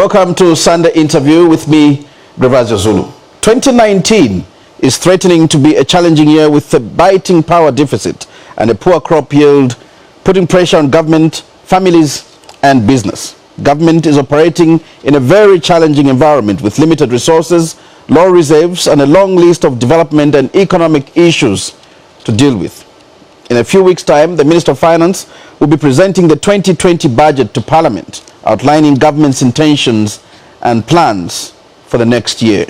Welcome to Sunday Interview with me, Brevazio Zulu. 2019 is threatening to be a challenging year with a biting power deficit and a poor crop yield, putting pressure on government, families and business. Government is operating in a very challenging environment with limited resources, low reserves and a long list of development and economic issues to deal with. In a few weeks' time, the Minister of Finance will be presenting the 2020 budget to Parliament, outlining government's intentions and plans for the next year.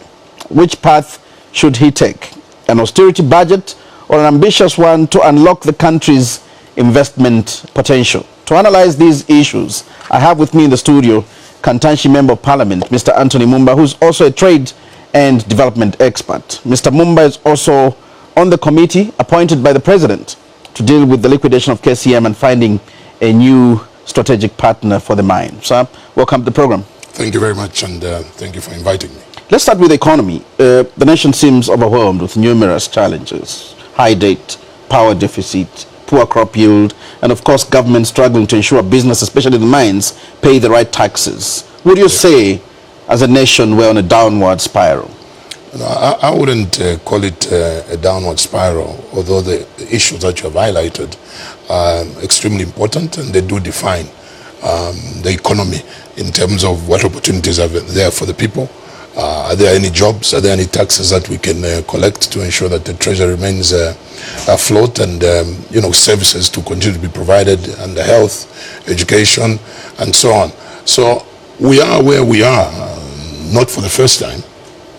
Which path should he take? An austerity budget or an ambitious one to unlock the country's investment potential? To analyze these issues, I have with me in the studio Kantanshi Member of Parliament, Mr. Anthony Mumba, who's also a trade and development expert. Mr. Mumba is also on the committee appointed by the President to deal with the liquidation of KCM and finding a new strategic partner for the mine. Sir, welcome to the program. Thank you very much, and thank you for inviting me. Let's start with the economy. The nation seems overwhelmed with numerous challenges: high debt, power deficit, poor crop yield, and of course government struggling to ensure business, especially the mines, pay the right taxes. Would you say, as a nation, we're on a downward spiral? No, I wouldn't call it a downward spiral, although the issues that you have highlighted are extremely important and they do define the economy in terms of what opportunities are there for the people. Are there any jobs? Are there any taxes that we can collect to ensure that the treasury remains afloat, and services to continue to be provided, and the health, education, and so on. So we are where we are, not for the first time.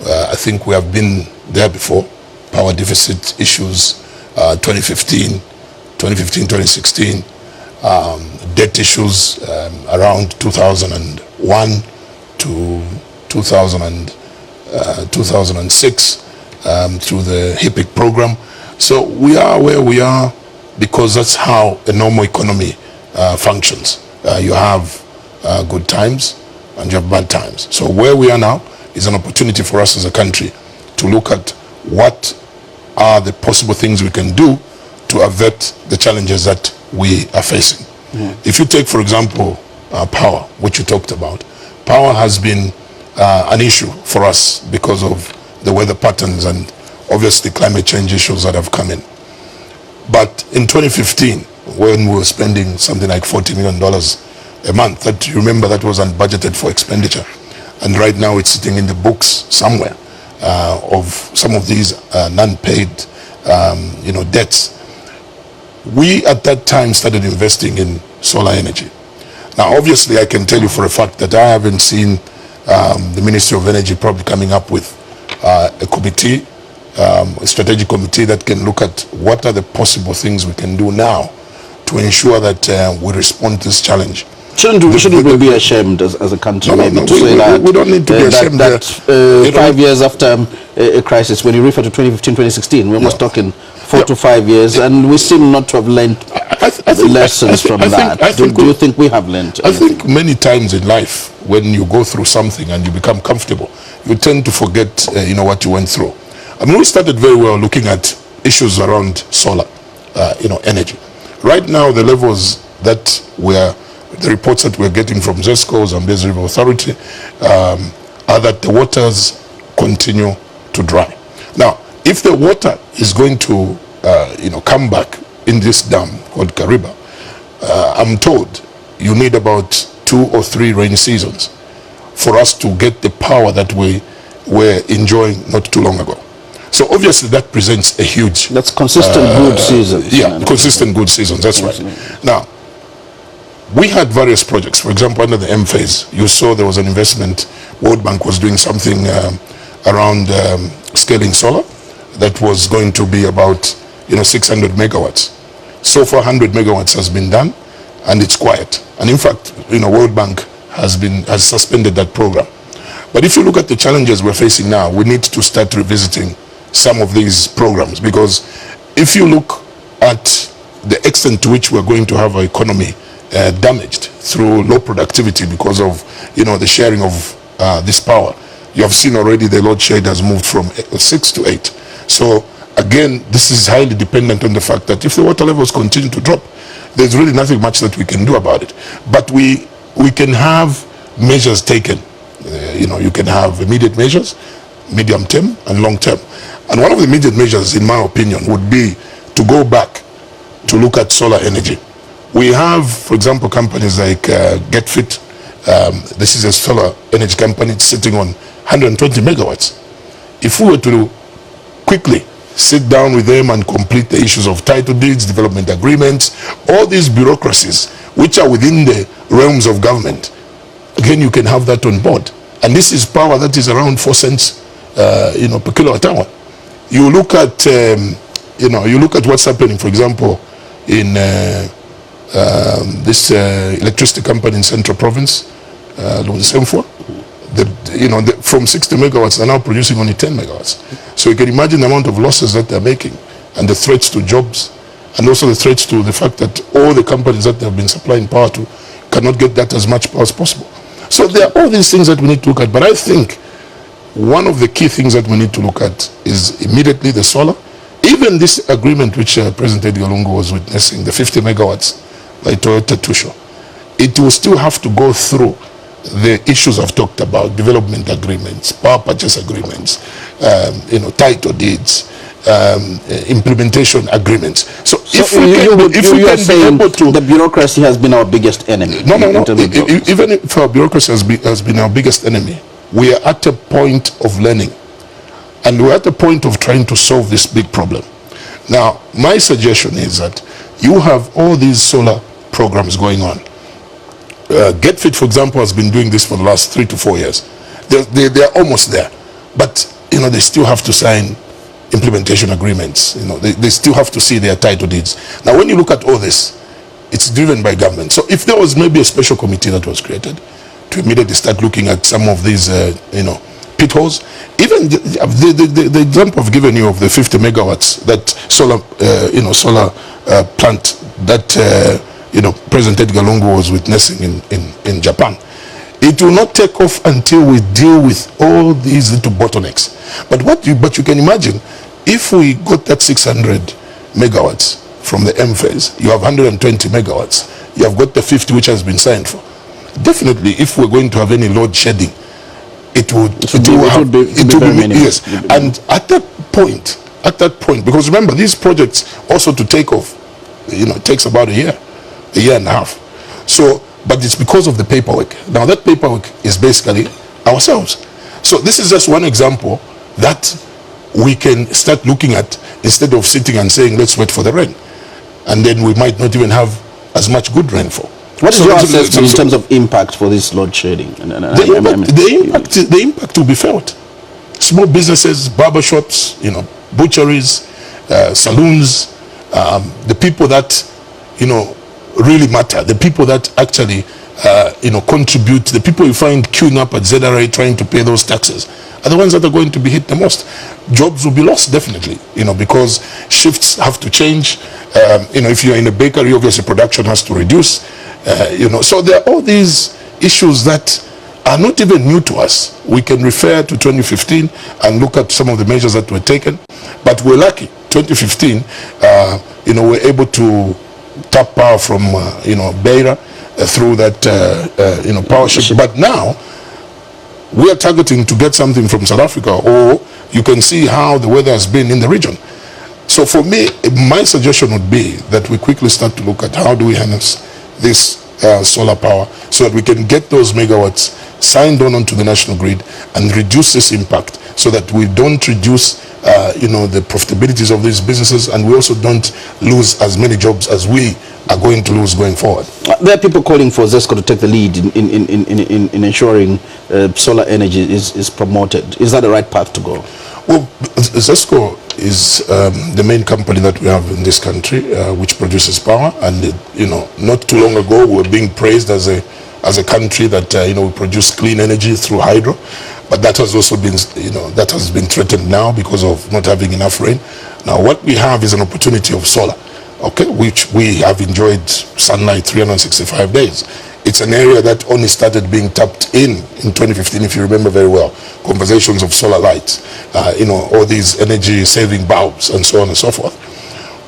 I think we have been there before. Power deficit issues, 2015, 2016, debt issues around 2001 to 2006 through the HIPIC program. So we are where we are because that's how a normal economy functions. You have good times and you have bad times. So where we are now is an opportunity for us as a country to look at what are the possible things we can do to avert the challenges that we are facing. If you take, for example, power, which you talked about, power has been an issue for us because of the weather patterns and obviously climate change issues that have come in. But in 2015, when we were spending something like $40 million a month, that you remember that was unbudgeted for expenditure. And right now it's sitting in the books somewhere of some of these non-paid debts. We at that time started investing in solar energy. Now obviously I can tell you for a fact that I haven't seen the Ministry of Energy probably coming up with a committee, a strategic committee that can look at what are the possible things we can do now to ensure that we respond to this challenge. Shouldn't we be ashamed as a country to say that? We don't need to be ashamed. 5 years after a crisis, when you refer to 2015, 2016, we're almost talking 4 to 5 years, and we seem not to have learned lessons from that. Do you think we have learned anything? I think many times in life, when you go through something and you become comfortable, you tend to forget what you went through. I mean, we started very well looking at issues around solar energy. Right now, the levels that the reports that we're getting from ZESCO, Zambia River Authority, are that the waters continue to dry. Now, if the water is going to, come back in this dam called Kariba, I'm told you need about 2 or 3 rainy seasons for us to get the power that we were enjoying not too long ago. So obviously that presents a huge... That's consistent good seasons. Yeah, consistent good seasons, that's right. Now, we had various projects. For example, under the M phase, you saw there was an investment. World Bank was doing something around scaling solar that was going to be about 600 megawatts. So far 100 megawatts has been done and it's quiet. And in fact, World Bank has suspended that program. But if you look at the challenges we're facing now, we need to start revisiting some of these programs, because if you look at the extent to which we're going to have our economy damaged through low productivity because of the sharing of this power, you have seen already the load shed has moved from 6 to 8. So again, this is highly dependent on the fact that if the water levels continue to drop, there's really nothing much that we can do about it. But we can have measures taken you can have immediate measures, medium term and long term. And one of the immediate measures, in my opinion, would be to go back to look at solar energy. We have, for example, companies like GetFit. This is a solar energy company. It's sitting on 120 megawatts. If we were to quickly sit down with them and complete the issues of title deeds, development agreements, all these bureaucracies which are within the realms of government, again, you can have that on board. And this is power that is around 4 cents per kilowatt hour. You look at you look at what's happening, for example, in this electricity company in Central Province, from 60 megawatts, they're now producing only 10 megawatts. So you can imagine the amount of losses that they're making, and the threats to jobs, and also the threats to the fact that all the companies that they've been supplying power to cannot get that as much power as possible. So there are all these things that we need to look at. But I think one of the key things that we need to look at is immediately the solar. Even this agreement which President Edgar Lungu was witnessing, the 50 megawatts by Toyota Tusho, it will still have to go through the issues I've talked about: development agreements, power purchase agreements, title deeds, implementation agreements. So if we can be able to, the bureaucracy has been our biggest enemy. No. Even if our bureaucracy has been our biggest enemy, we are at a point of learning, and we're at a point of trying to solve this big problem. Now, my suggestion is that you have all these solar programs going on. GetFit, for example, has been doing this for the last 3 to 4 years. They're almost there, but they still have to sign implementation agreements. They still have to see their title deeds. Now, when you look at all this, it's driven by government. So if there was maybe a special committee that was created to immediately start looking at some of these, pit holes, even the example I've given you of the 50 megawatts that solar plant that President Edgar Lungu was witnessing in Japan. It will not take off until we deal with all these little bottlenecks. But you can imagine, if we got that 600 megawatts from the M phase, you have 120 megawatts. You have got the 50 which has been signed for. Definitely, if we're going to have any load shedding, it would be minimal. Yes, and at that point, because remember, these projects also to take off, it takes about a year and a half. So, but it's because of the paperwork. Now that paperwork is basically ourselves. So this is just one example that we can start looking at, instead of sitting and saying, let's wait for the rain. And then we might not even have as much good rainfall. What is your assessment in terms of impact for this load shedding? The impact will be felt. Small businesses, barbershops, butcheries, saloons, the people that, really matter, the people that actually, contribute, the people you find queuing up at ZRA trying to pay those taxes, are the ones that are going to be hit the most. Jobs will be lost, definitely, because shifts have to change. If you're in a bakery, obviously production has to reduce. So there are all these issues that are not even new to us. We can refer to 2015 and look at some of the measures that were taken, but we're lucky. 2015, we're able to tap power from Beira through that power ship. But now we are targeting to get something from South Africa, or you can see how the weather has been in the region. So for me, my suggestion would be that we quickly start to look at how do we harness this solar power so that we can get those megawatts signed on onto the national grid and reduce this impact, so that we don't reduce the profitabilities of these businesses, and we also don't lose as many jobs as we are going to lose going forward. There are people calling for ZESCO to take the lead in ensuring solar energy is promoted. Is that the right path to go? Well, ZESCO is the main company that we have in this country, which produces power, and not too long ago we were being praised as a country that we produce clean energy through hydro. But that has also been, that has been threatened now because of not having enough rain. Now what we have is an opportunity of solar, okay, which we have enjoyed sunlight 365 days. It's an area that only started being tapped in 2015, if you remember very well. Conversations of solar lights, all these energy saving bulbs and so on and so forth.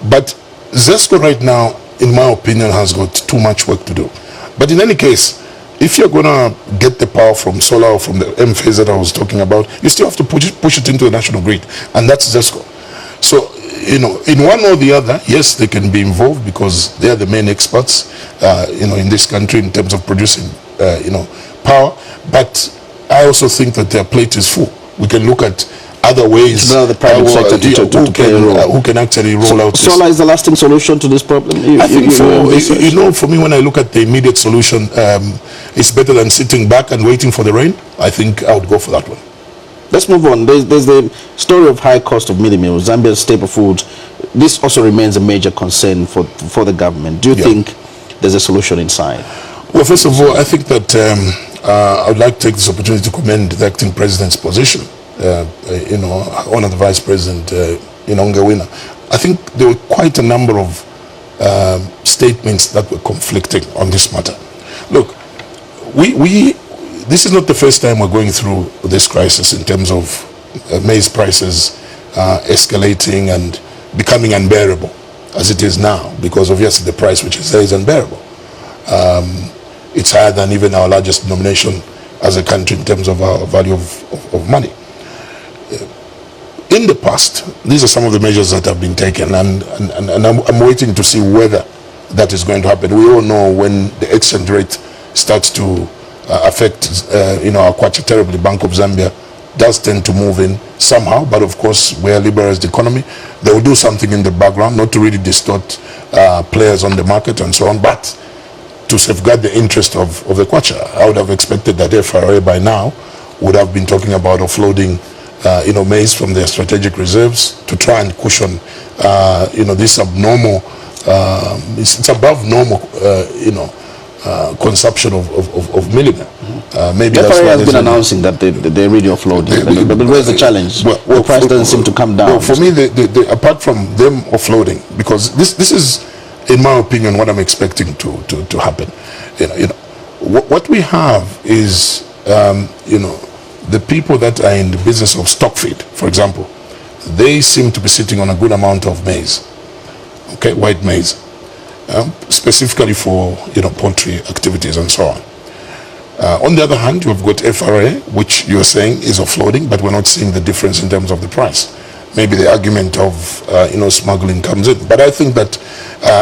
But ZESCO right now, in my opinion, has got too much work to do. But in any case, if you're going to get the power from solar or from the M phase that I was talking about, you still have to push it into the national grid, and that's ZESCO. So, you know, in one or the other, yes, they can be involved because they are the main experts, you know, in this country in terms of producing, you know, power. But I also think that their plate is full. We can look at other ways the private sector to play a role. Who can actually roll out this. Solar is the lasting solution to this problem? I think you know, for me, when I look at the immediate solution, it's better than sitting back and waiting for the rain. I think I would go for that one. Let's move on. There's the story of high cost of mealie meal, Zambia's staple food. This also remains a major concern for the government. Do you think there's a solution in sight? Well, first of all, I think that I would like to take this opportunity to commend the acting president's position. You know, honor the vice president, you know, Ngawina. I think there were quite a number of statements that were conflicting on this matter. Look, this is not the first time we're going through this crisis in terms of maize prices escalating and becoming unbearable as it is now, because obviously the price which is there is unbearable. It's higher than even our largest denomination as a country in terms of our value of money. In the past, these are some of the measures that have been taken, and I'm waiting to see whether that is going to happen. We all know when the exchange rate starts to affect, you know, our kwacha terribly, Bank of Zambia does tend to move in somehow, but of course, we're a liberalized economy. They will do something in the background, not to really distort players on the market and so on, but to safeguard the interest of the kwacha. I would have expected that FRA by now would have been talking about offloading you know, maize from their strategic reserves to try and cushion, you know, this abnormal, it's above normal, you know, consumption of mealie meal. Maybe the that's FRA why has been announcing that they're really offloading. But where's the challenge? Well, the price doesn't seem to come down. Well, for me, apart from them offloading, because this is, in my opinion, what I'm expecting to happen. You know, what we have is, you know, the people that are in the business of stock feed, for example, they seem to be sitting on a good amount of maize, okay, white maize, specifically for, you know, poultry activities and so on. On the other hand, we've got FRA, which you're saying is offloading, but we're not seeing the difference in terms of the price. Maybe the argument of, you know, smuggling comes in. But I think that,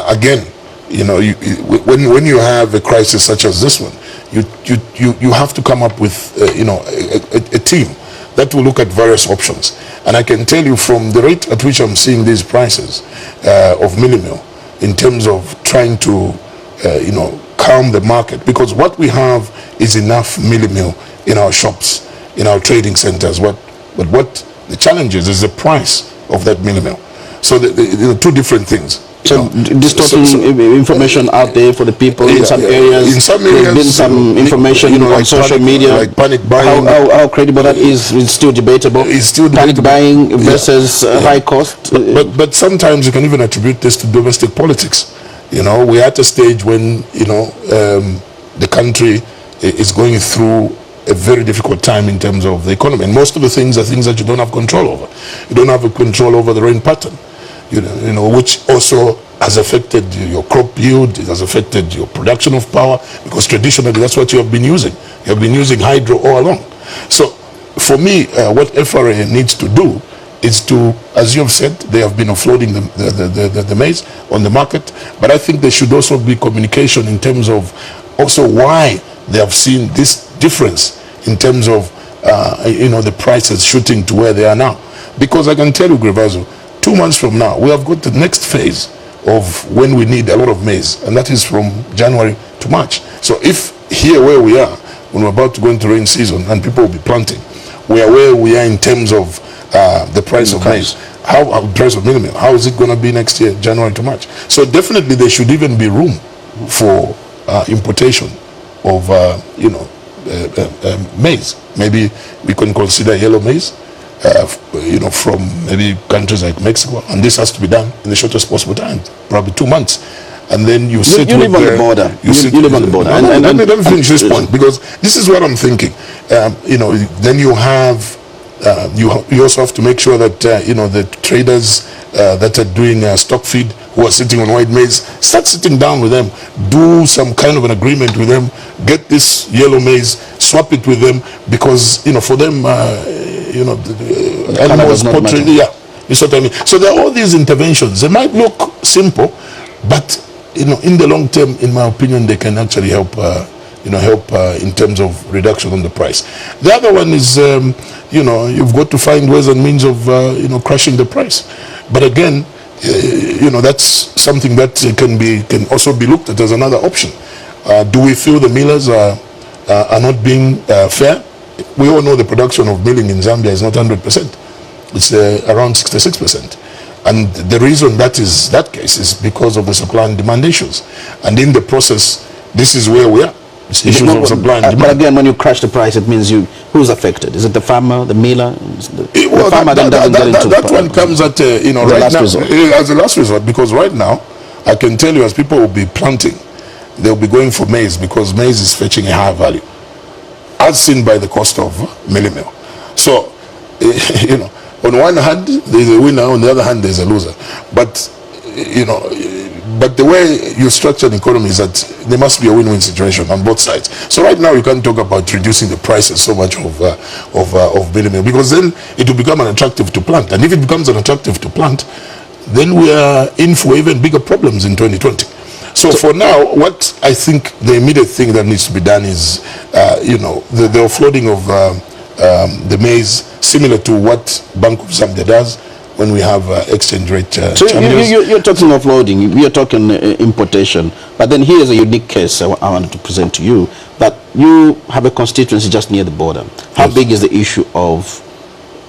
again, you know, when you have a crisis such as this one, you have to come up with, you know, a team that will look at various options. And I can tell you from the rate at which I'm seeing these prices of mealie meal, in terms of trying to, you know, calm the market, because what we have is enough mealie meal in our shops, in our trading centers. But what the challenge is the price of that mealie meal. So the two different things. So distorting information out there for the people in some areas. In some areas, there's been some information, you know, on like social media. Like panic buying. How credible that is still debatable. It's still panic debatable. buying versus high cost. But sometimes you can even attribute this to domestic politics. You know, we're at a stage when, you know, the country is going through a very difficult time in terms of the economy. And most of the things are things that you don't have control over. You don't have a control over the rain pattern. You know, which also has affected your crop yield, it has affected your production of power, because traditionally that's what you have been using. You have been using hydro all along. So for me, what FRA needs to do is to, as you have said, they have been offloading the maize on the market, but I think there should also be communication in terms of also why they have seen this difference in terms of, you know, the prices shooting to where they are now. Because I can tell you, Grevazo, 2 months from now, we have got the next phase of when we need a lot of maize, and that is from January to March. So if here where we are, when we're about to go into rain season and people will be planting, we are where we are in terms of the price of maize, how price of mealie meal, how is it going to be next year, January to March? So definitely there should even be room for importation of, you know, maize. Maybe we can consider yellow maize, you know, from maybe countries like Mexico, and this has to be done in the shortest possible time, probably 2 months. And then you sit you live on the border. You live on the border. Let me finish this point, because this is what I'm thinking. You know, then you have You also have to make sure that the traders that are doing stock feed, who are sitting on white maize, start sitting down with them, do some kind of an agreement with them, get this yellow maize, swap it with them, because for them, the animals, poultry, yeah, you see what I mean. So there are all these interventions. They might look simple, but in the long term, in my opinion, they can actually help. Help in terms of reduction on the price. The other one is, you've got to find ways and means of, crushing the price. But again, that's something that can also be looked at as another option. Do we feel the millers are not being fair? We all know the production of milling in Zambia is not 100%. It's around 66%. And the reason that is that case is because of the supply and demand issues. And in the process, this is where we are. Issues of supply and demand. But again, when you crash the price, it means who's affected? Is it the farmer, the miller? The farmer that one comes at right now as a last resort, because right now I can tell you, as people will be planting, they'll be going for maize, because maize is fetching a higher value, as seen by the cost of milling meal. So on one hand there's a winner, on the other hand there's a loser. But but the way you structure an economy is that there must be a win-win situation on both sides. So right now you can't talk about reducing the prices so much of milling meal, because then it will become unattractive to plant. And if it becomes unattractive to plant, then we are in for even bigger problems in 2020. So for now, what I think the immediate thing that needs to be done is, the offloading of the maize, similar to what Bank of Zambia does when we have exchange rate so you're talking offloading, you're talking importation, but then here's a unique case I wanted to present to you, that you have a constituency just near the border. How big is the issue of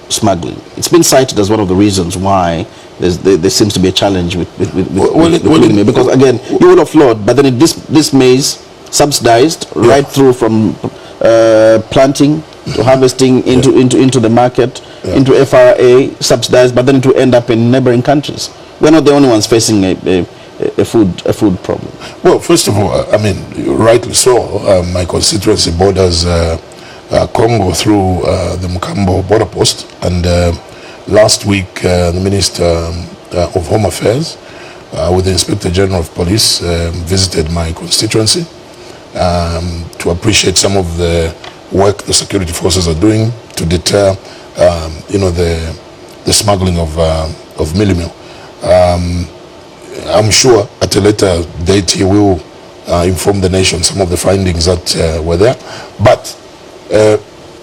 smuggling? It's been cited as one of the reasons why there seems to be a challenge with because again, you will offload, but then this maize subsidized right through from planting to harvesting into the market, into FRA, subsidized, but then to end up in neighboring countries. We're not the only ones facing a food problem. Well, first of all, I mean, rightly so. My constituency borders Congo through the Mukambo border post, and last week the Minister of Home Affairs with the Inspector General of Police visited my constituency to appreciate some of the work the security forces are doing to deter, the smuggling of milling meal. I'm sure at a later date he will inform the nation some of the findings that were there. But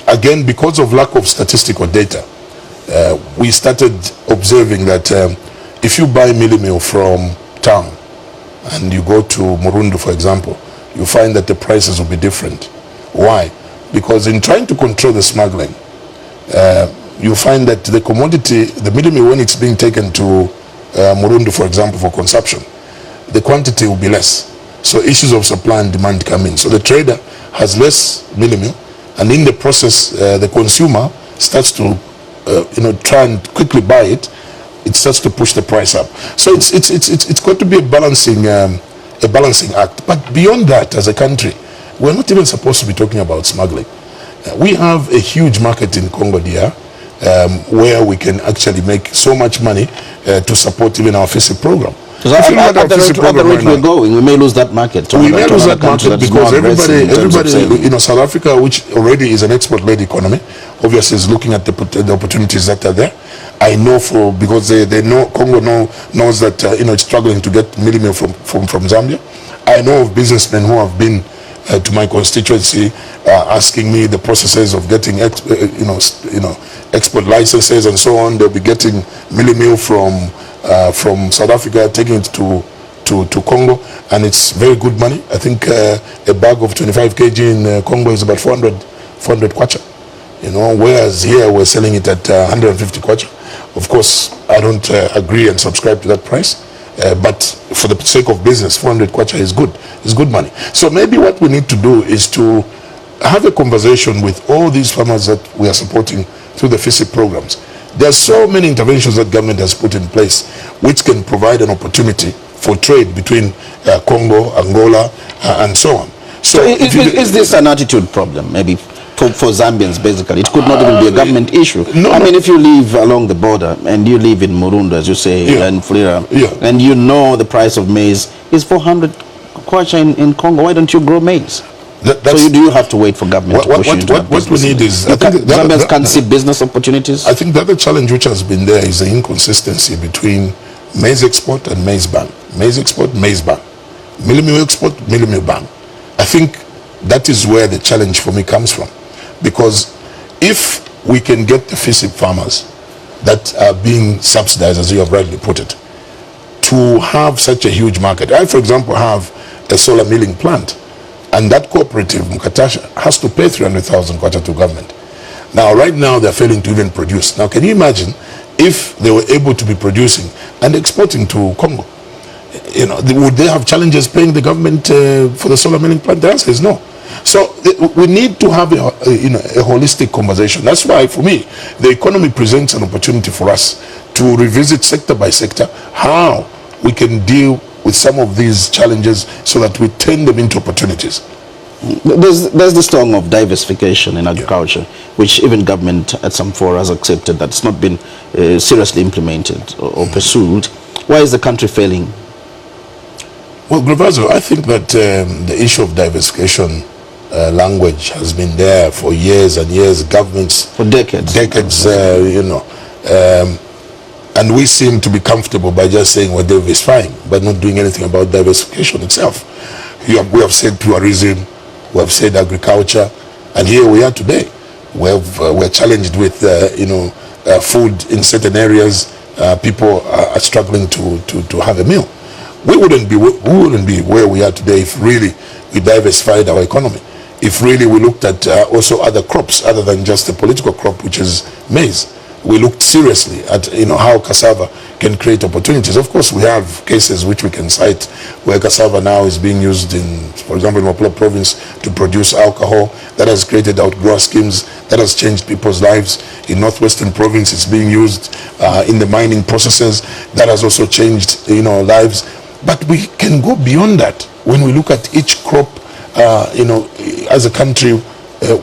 again, because of lack of statistical data, we started observing that if you buy milling meal from town and you go to Murundu, for example, you find that the prices will be different. Why? Because in trying to control the smuggling, you find that the commodity, the milling meal, when it's being taken to Murundu, for example, for consumption, the quantity will be less. So issues of supply and demand come in. So the trader has less milling meal, and in the process, the consumer starts to, try and quickly buy it. It starts to push the price up. So it's got to be a balancing act. But beyond that, as a country, we're not even supposed to be talking about smuggling. We have a huge market in Congo DR, where we can actually make so much money to support even our FISI program. So at the rate we're going, we may lose that market. We may lose that market because everybody, South Africa, which already is an export-led economy, obviously is looking at the opportunities that are there. I know because they know, Congo knows that it's struggling to get milling meal from Zambia. I know of businessmen who have been to my constituency asking me the processes of getting export licenses and so on. They'll be getting milling meal from South Africa, taking it to Congo, and it's very good money. I think a bag of 25 kg in Congo is about 400 kwacha, whereas here we're selling it at 150 kwacha. Of course, I don't agree and subscribe to that price, but for the sake of business, 400 kwacha is good. It's good money. So maybe what we need to do is to have a conversation with all these farmers that we are supporting through the FISI programs. There are so many interventions that government has put in place which can provide an opportunity for trade between Congo, Angola, and so on. So is this an attitude problem? Maybe for Zambians, basically. It could not even be a government issue. I mean, if you live along the border and you live in Murunda, as you say, and Flira, and you know the price of maize is 400 kwacha in Congo, why don't you grow maize? So you do have to wait for government to push you into that what we need is... Zambians can't see business opportunities? I think the other challenge which has been there is the inconsistency between maize export and maize ban. Maize export, maize ban. Mealie meal export, mealie meal ban. I think that is where the challenge for me comes from. Because if we can get the FISIP farmers that are being subsidized, as you have rightly put it, to have such a huge market. I, for example, have a solar milling plant, and that cooperative, Kantanshi, has to pay 300,000 kwacha to government. Now, right now, they're failing to even produce. Now, can you imagine if they were able to be producing and exporting to Congo? You know, would they have challenges paying the government for the solar milling plant? The answer is no. So we need to have a holistic conversation. That's why, for me, the economy presents an opportunity for us to revisit sector by sector how we can deal with some of these challenges so that we turn them into opportunities. There's this song of diversification in agriculture, which even government at some fora has accepted that it's not been seriously implemented or pursued. Why is the country failing? Well, Gravazo, I think that the issue of diversification language has been there for years and years, governments... For decades. And we seem to be comfortable by just saying we're diversifying, but not doing anything about diversification itself. We have said tourism, we have said agriculture, and here we are today. We're challenged with, food in certain areas. People are struggling to have a meal. We wouldn't be where we are today if really we diversified our economy. If really we looked at also other crops other than just the political crop, which is maize. We looked seriously at how cassava can create opportunities. Of course, we have cases which we can cite where cassava now is being used in, for example, in Mapula province to produce alcohol. That has created outgrower schemes. That has changed people's lives. In Northwestern province, it's being used in the mining processes. That has also changed lives. But we can go beyond that when we look at each crop, as a country,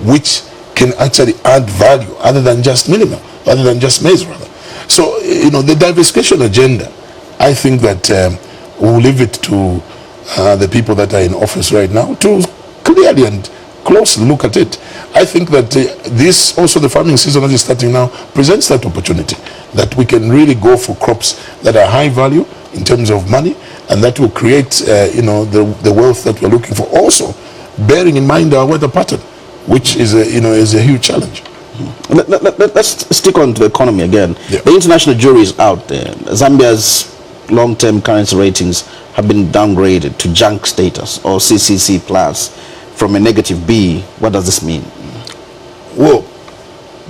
which can actually add value other than just minimum, other than just maize, rather. So, the diversification agenda, I think that we'll leave it to the people that are in office right now to clearly and closely look at it. I think that this, also the farming season as it's starting now, presents that opportunity that we can really go for crops that are high value in terms of money, and that will create, the wealth that we're looking for. Also, bearing in mind our weather pattern, which is a huge challenge. Let's stick on to the economy again. Yeah. The international jury is out there. Zambia's long-term currency ratings have been downgraded to junk status, or CCC plus, from a negative B. What does this mean? Well,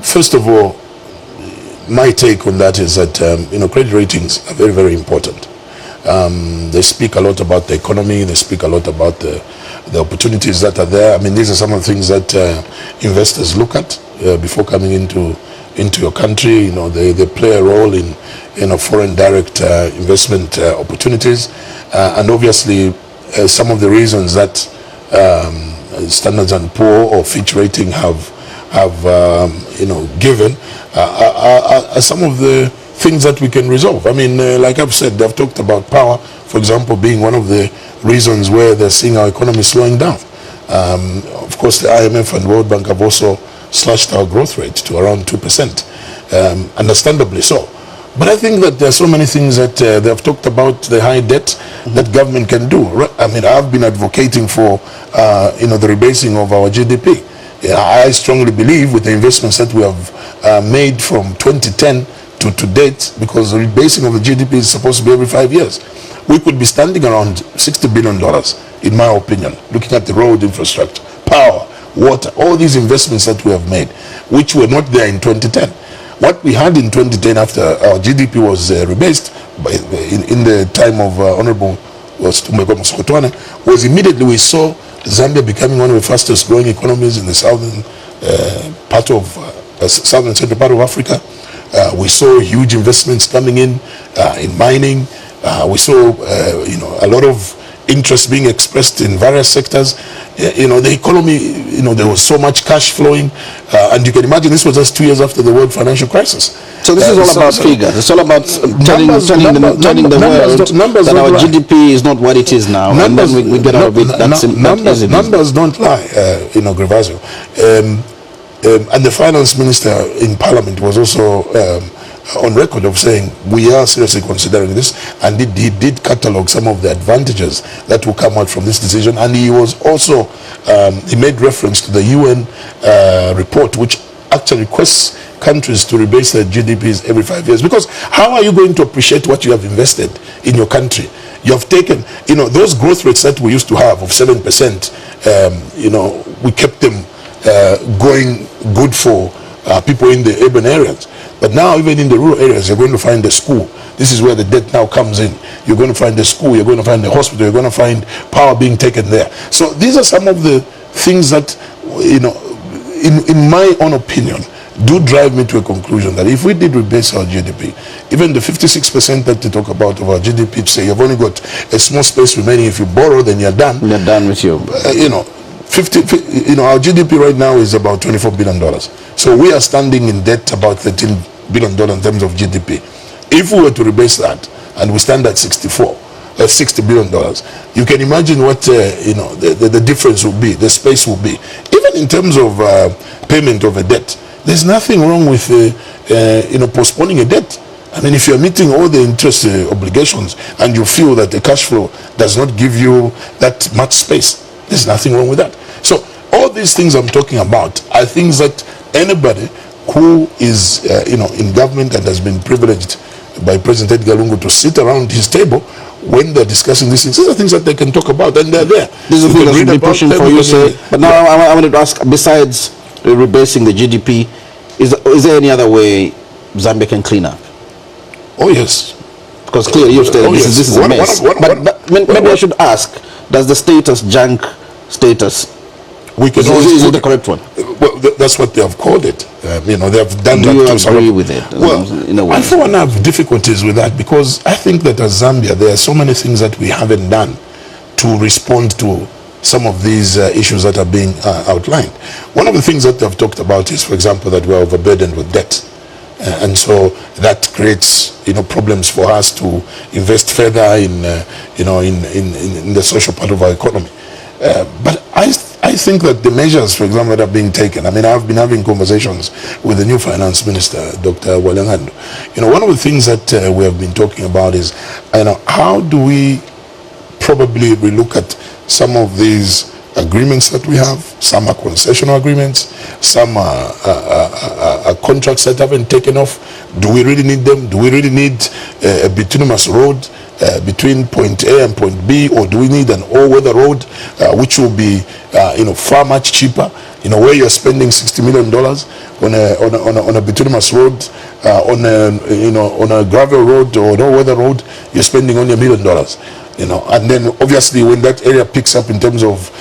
first of all, my take on that is that credit ratings are very, very important. They speak a lot about the economy. They speak a lot about the opportunities that are there. I mean, these are some of the things that investors look at before coming into your country. They play a role in foreign direct investment opportunities, and obviously some of the reasons that Standards and Poor or Fitch Rating have given are some of the things that we can resolve. I mean, like I've said, they've talked about power, for example, being one of the reasons where they're seeing our economy slowing down. Of course, the IMF and World Bank have also slashed our growth rate to around 2%, understandably so. But I think that there are so many things that they have talked about, the high debt that government can do. I mean, I've been advocating for, the rebasing of our GDP. I strongly believe with the investments that we have made from 2010 to date, because the rebasing of the GDP is supposed to be every 5 years, we could be standing around $60 billion, in my opinion, looking at the road infrastructure, power, water, all these investments that we have made, which were not there in 2010. What we had in 2010 after our GDP was rebased in the time of Honorable was immediately we saw Zambia becoming one of the fastest growing economies in the southern southern central part of Africa. We saw huge investments coming in mining. We saw a lot of interest being expressed in various sectors. The economy, there was so much cash flowing, and you can imagine this was just 2 years after the world financial crisis. So this is all about figures. It's all about telling the world that our GDP is not what it is now, and then we get out of it. Numbers don't lie, Grevasio. And the finance minister in Parliament was also on record of saying we are seriously considering this, and he did catalog some of the advantages that will come out from this decision. And he was also he made reference to the UN report, which actually requests countries to rebase their GDPs every 5 years. Because how are you going to appreciate what you have invested in your country? You have taken, those growth rates that we used to have of 7%, we kept them going good for people in the urban areas. But now, even in the rural areas, you're going to find the school. This is where the debt now comes in. You're going to find the school, you're going to find the hospital, you're going to find power being taken there. So these are some of the things that, in my own opinion, do drive me to a conclusion that if we did rebase our GDP, even the 56% that they talk about of our GDP, say you've only got a small space remaining. If you borrow, then you're done. You're done with you. Our GDP right now is about $24 billion. So we are standing in debt about $13 billion in terms of GDP. If we were to rebase that and we stand at $60 billion, you can imagine what the difference will be, the space will be. Even in terms of payment of a debt, there's nothing wrong with postponing a debt. I mean, if you're meeting all the interest obligations and you feel that the cash flow does not give you that much space, there's nothing wrong with that. So all these things I'm talking about are things that anybody who is in government and has been privileged by President Edgar Lungu to sit around his table when they're discussing these are things that they can talk about, and they're there. This is what we're pushing for you, sir. But now I wanted to ask, besides rebasing the GDP, is there any other way Zambia can clean up? Oh yes, because clearly you've stated this is a mess. But maybe I should ask: does the status junk status? Is it the correct one? Well, that's what they have called it. They have done that. Do you agree with it? Well, in a way, I for one have difficulties with that, because I think that as Zambia, there are so many things that we haven't done to respond to some of these issues that are being outlined. One of the things that they've talked about is, for example, that we're overburdened with debt. And so that creates, problems for us to invest further in, in the social part of our economy. But I think that the measures, for example, that are being taken, I mean, I've been having conversations with the new finance minister, Dr. Walengando. One of the things that we have been talking about is, how do we probably relook at some of these agreements that we have? Some are concessional agreements, some are contracts that haven't taken off. Do we really need them? Do we really need a bituminous road between point A and point B, or do we need an all-weather road which will be far much cheaper? Where you're spending $60 million on a bituminous road, on a gravel road or an all-weather road, you're spending only $1 million. And then obviously when that area picks up in terms of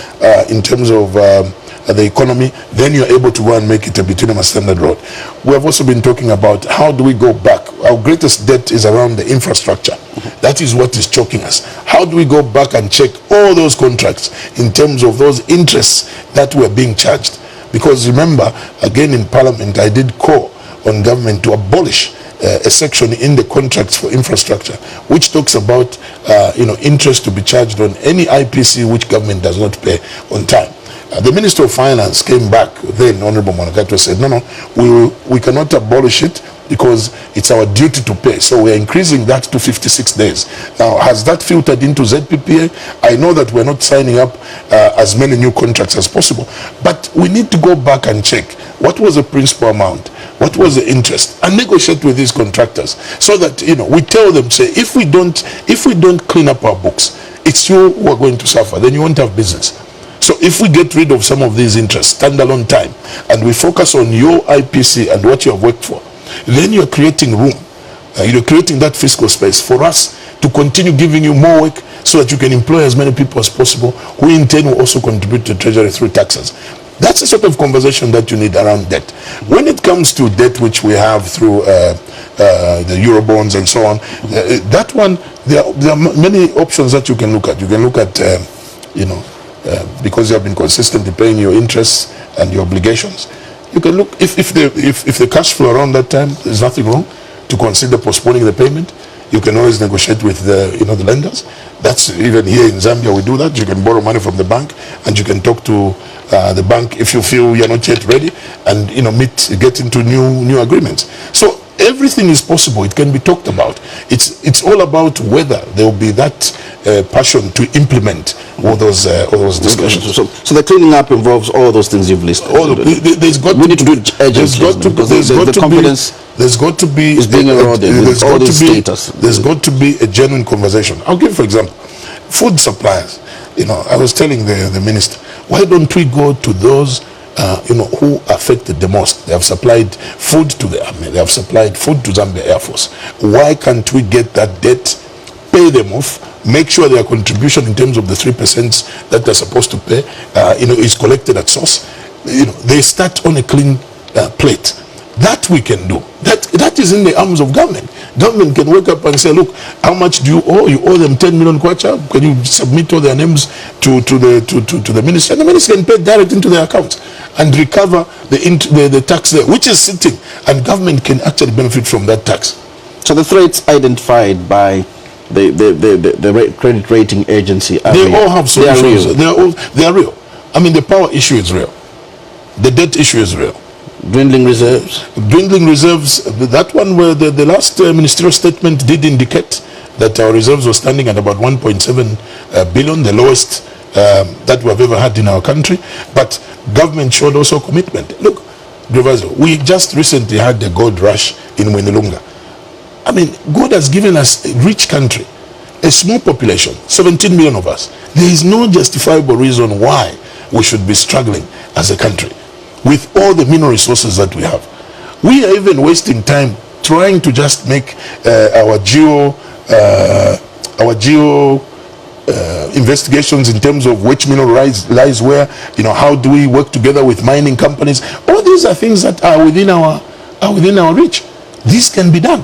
the economy, then you're able to go and make it a bituminous standard road. We have also been talking about how do we go back. Our greatest debt is around the infrastructure. That is what is choking us. How do we go back and check all those contracts in terms of those interests that were being charged? Because remember, again in Parliament, I did call on government to abolish a section in the contracts for infrastructure which talks about interest to be charged on any IPC which government does not pay on time. The Minister of Finance came back then, Honorable Monakato, said no, we cannot abolish it because it's our duty to pay. So we're increasing that to 56 days. Now, has that filtered into ZPPA? I know that we're not signing up as many new contracts as possible, but we need to go back and check what was the principal amount, what was the interest, and negotiate with these contractors so that we tell them, say, if we don't clean up our books, it's you who are going to suffer. Then you won't have business. So if we get rid of some of these interests, standalone time, and we focus on your IPC and what you have worked for, then you're creating room. You're creating that fiscal space for us to continue giving you more work so that you can employ as many people as possible, who in turn will also contribute to the treasury through taxes. That's the sort of conversation that you need around debt. When it comes to debt, which we have through the Eurobonds and so on, that one, there are many options that you can look at. You can look at, because you have been consistently paying your interests and your obligations, you can look, if the cash flow around that time, there's nothing wrong to consider postponing the payment. You can always negotiate with the lenders. That's even here in Zambia, we do that. You can borrow money from the bank, and you can talk to the bank if you feel you're not yet ready, and get into new agreements. So everything is possible. It can be talked about. It's all about whether there will be that passion to implement all those discussions. So the cleaning up involves all those things you've listed. There's got to be a genuine conversation. I'll give, for example, food suppliers. I was telling the minister, why don't we go to those who affected the most? They have supplied food to the army. They have supplied food to Zambia Air Force. Why can't we get that debt, pay them off, make sure their contribution in terms of the 3% that they're supposed to pay, is collected at source? They start on a clean plate. That we can do. That is in the arms of government. Government can wake up and say, look, how much do you owe? You owe them 10 million kwacha. Can you submit all their names to the ministry? And the ministry can pay direct into their accounts and recover the tax there, which is sitting, and government can actually benefit from that tax. So the threats identified by the credit rating agency are they real. All have solutions. They are real. I mean, the power issue is real. The debt issue is real. Dwindling reserves? Dwindling reserves, that one where the last ministerial statement did indicate that our reserves were standing at about 1.7 billion, the lowest that we have ever had in our country. But government showed also commitment. Look, Grevazo, we just recently had the gold rush in Wenilunga. I mean, God has given us a rich country, a small population, 17 million of us. There is no justifiable reason why we should be struggling as a country with all the mineral resources that we have. We are even wasting time trying to just make our geo investigations in terms of which mineral lies where, how do we work together with mining companies. All these are things that are within our reach. This can be done.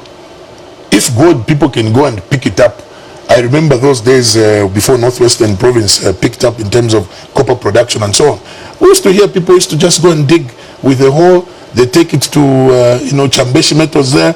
If good people can go and pick it up. I remember those days before Northwestern Province picked up in terms of copper production and so on. We used to hear people used to just go and dig with a hole. They take it to, Chambeshi Metals there.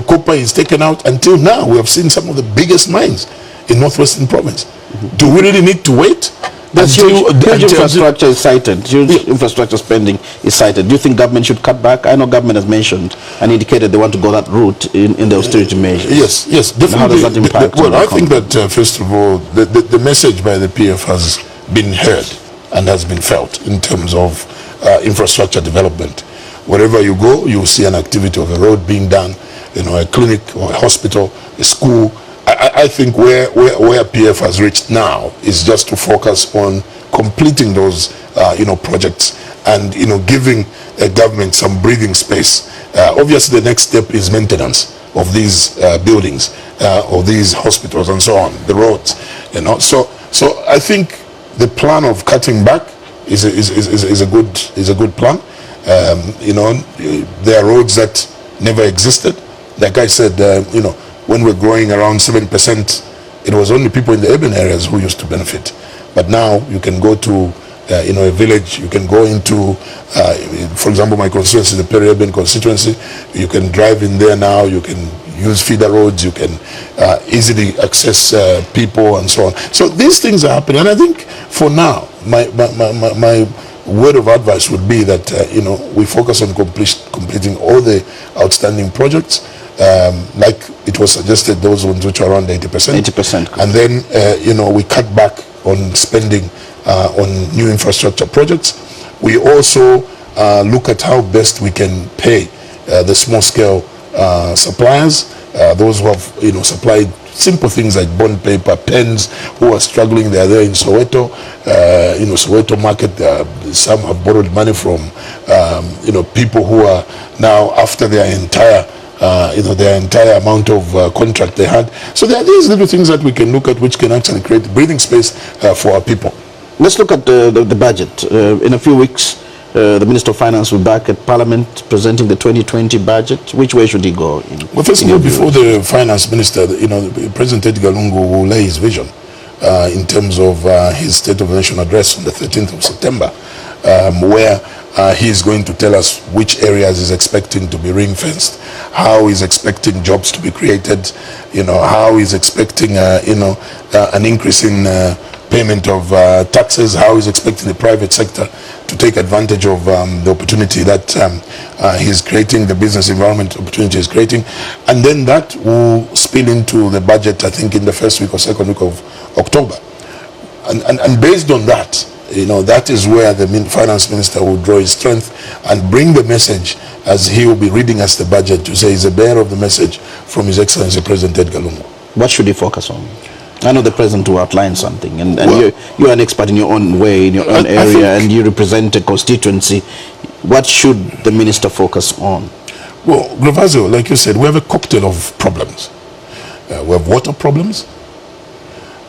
Copper is taken out. Until now, we have seen some of the biggest mines in Northwestern Province. Mm-hmm. Do we really need to wait? Huge infrastructure is cited. Huge infrastructure spending is cited. Do you think government should cut back? I know government has mentioned and indicated they want to go that route in the austerity measures. Yes, definitely. How does that impact? Well, I think that first of all, the message by the PF has been heard and has been felt in terms of infrastructure development. Wherever you go, you will see an activity of a road being done, a clinic or a hospital, a school. I think where PF has reached now is just to focus on completing those projects and giving a government some breathing space. Obviously, the next step is maintenance of these buildings, of these hospitals and so on, the roads. So I think the plan of cutting back is a good plan. There are roads that never existed. Like I said, when we're growing around 7%, it was only people in the urban areas who used to benefit. But now you can go to, a village, you can go into, for example, my constituency, the peri-urban constituency, you can drive in there now, you can use feeder roads, you can easily access people and so on. So these things are happening. And I think for now, my word of advice would be that, we focus on completing all the outstanding projects. Like it was suggested, those ones which are around 80%. 80%. And then, we cut back on spending on new infrastructure projects. We also look at how best we can pay the small-scale suppliers, those who have, supplied simple things like bond paper, pens, who are struggling. They are there in Soweto, Soweto market. Some have borrowed money from, people who are now after their entire amount of contract they had. So there are these little things that we can look at which can actually create breathing space for our people. Let's look at the budget. In a few weeks, the Minister of Finance will be back at Parliament presenting the 2020 budget. Which way should he go? Well, first of all, before the Finance Minister, President Edgar Lungu will lay his vision in terms of his State of the Nation address on the 13th of September, where he is going to tell us which areas he's expecting to be ring-fenced, how he's expecting jobs to be created, how he's expecting, an increase in payment of taxes, how he's expecting the private sector to take advantage of the opportunity that he's creating, the business environment opportunity he's creating. And then that will spill into the budget, I think, in the first week or second week of October. And based on that, that is where the Finance Minister will draw his strength and bring the message as he will be reading us the budget to say he's a bearer of the message from His Excellency President Edgar Lungu. What should he focus on? I know the President will outline something, and well, you're an expert in your own way, in your own area, and you represent a constituency. What should the Minister focus on? Well, Gravazio, like you said, we have a cocktail of problems. We have water problems.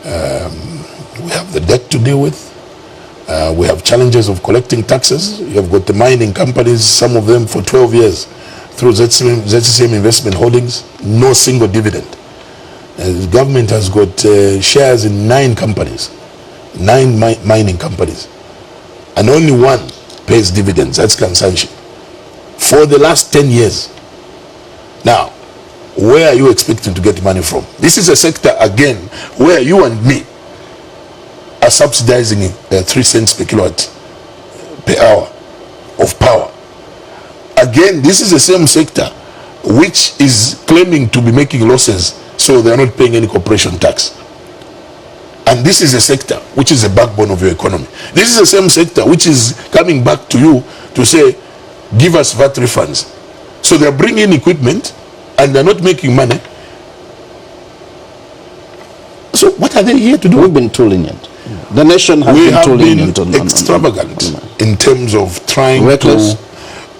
We have the debt to deal with. We have challenges of collecting taxes. You have got the mining companies, some of them for 12 years, through ZCM Investment Holdings, no single dividend. The government has got shares in 9 companies, 9 mining companies, and only one pays dividends, that's Kantanshi, for the last 10 years. Now, where are you expecting to get money from? This is a sector, again, where you and me are subsidizing 3 cents per kilowatt per hour of power. Again, this is the same sector which is claiming to be making losses, so they are not paying any corporation tax. And this is a sector which is the backbone of your economy. This is the same sector which is coming back to you to say, give us VAT refunds. So they are bringing equipment and they're not making money. So what are they here to do? We've been too lenient. The nation has been too lenient. We have been extravagant in terms of trying to...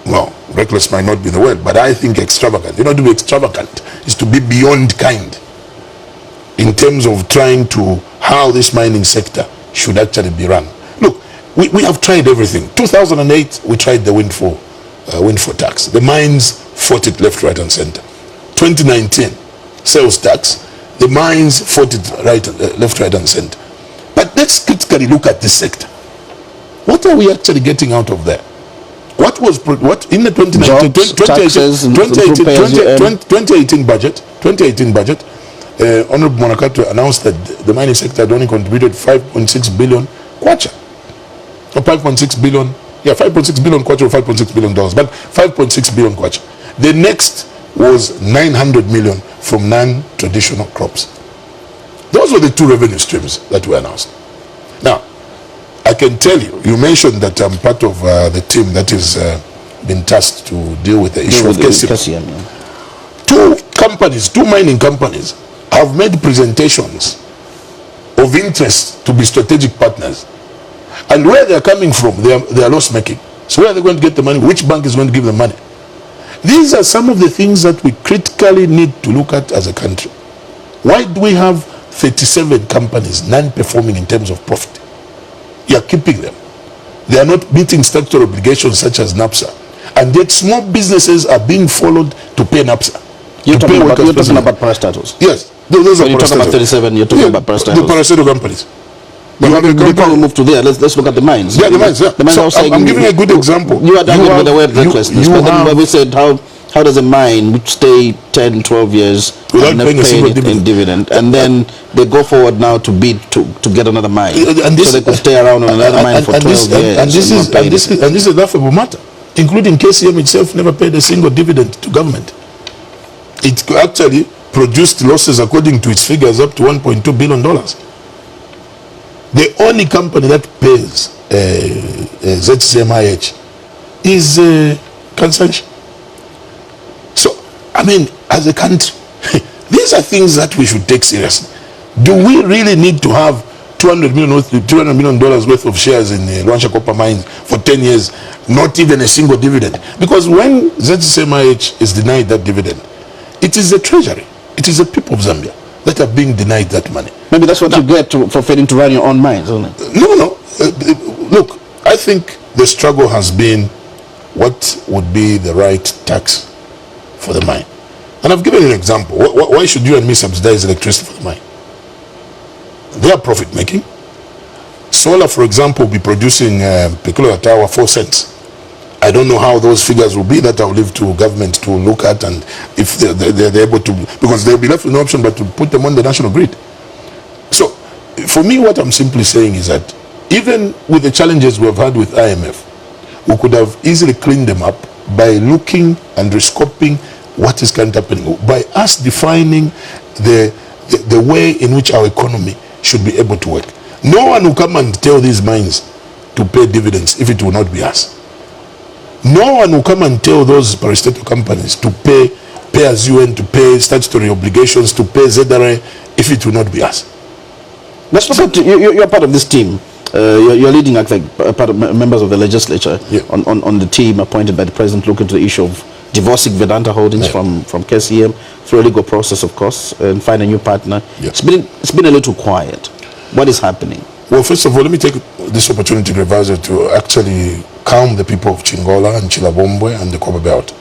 Well, reckless might not be the word, but I think extravagant. To be extravagant is to be beyond kind in terms of trying to how this mining sector should actually be run. Look, we have tried everything. 2008, we tried the windfall tax. The mines fought it left, right, and center. 2019, sales tax. The mines fought it left, right, and center. But let's critically look at this sector. What are we actually getting out of there? What in the 2018 budget, Honorable Monakato announced that the mining sector had only contributed 5.6 billion kwacha, or 5.6 billion, 5.6 billion kwacha or 5.6 billion dollars, but 5.6 billion kwacha. The next was 900 million from non-traditional crops. Those were the 2 revenue streams that were announced. Now, I can tell you, you mentioned that I'm part of the team that has been tasked to deal with the issue of KCM. 2 mining companies have made presentations of interest to be strategic partners. And where they're coming from, they are loss making. So where are they going to get the money? Which bank is going to give them money? These are some of the things that we critically need to look at as a country. Why do we have 37 companies non-performing in terms of profit? You're keeping them. They are not meeting statutory obligations such as NAPSA. And yet small businesses are being followed to pay NAPSA. You're talking about parastatals. Yes. Those when you talk about 37, you're talking about parastatals. The parastatal companies. Before we move to there, let's look at the mines. Yeah, the mines. Yeah. The mines, so I'm giving a good example. You had argued with the word recklessness. But then we said, how does a mine which stay 10, 12 years without and never paying a single dividend, and then they go forward now to bid to get another mine, so they could stay around on another mine for 12 years. And this is a laughable matter, including KCM itself never paid a single dividend to government. It actually produced losses according to its figures up to $1.2 billion. The only company that pays ZCMIH is Kantanshi. So, I mean, as a country, these are things that we should take seriously. Do we really need to have $200 million worth of shares in Luanshya copper mines for 10 years, not even a single dividend? Because when ZCMIH is denied that dividend, it is the treasury, it is the people of Zambia that are being denied that money. Maybe that's what you get for failing to run your own mines, isn't it? No. Look, I think the struggle has been what would be the right tax for the mine. And I've given you an example. Why should you and me subsidize electricity for the mine? They are profit making. Solar, for example, will be producing per kilowatt hour 4 cents. I don't know how those figures will be. That I'll leave to government to look at, and if they're able to, because they'll be left with no option but to put them on the national grid. So for me, what I'm simply saying is that even with the challenges we've had with IMF, we could have easily cleaned them up by looking and rescoping what is currently happening, by us defining the way in which our economy should be able to work. No one will come and tell these mines to pay dividends if it will not be us. No one will come and tell those parastatal companies to pay as you earn, to pay statutory obligations, to pay ZRA if it will not be us. Let's look at, you're part of this team. You're leading, I think, part of members of the legislature, yeah, on the team appointed by the president looking to the issue of divorcing Vedanta Holdings, yeah, from KCM through a legal process, of course, and find a new partner. Yeah. It's been a little quiet. What is happening? Well, first of all, let me take this opportunity, Grevazo, to actually calm the people of Chingola and Chilabombwe and the Copper Belt.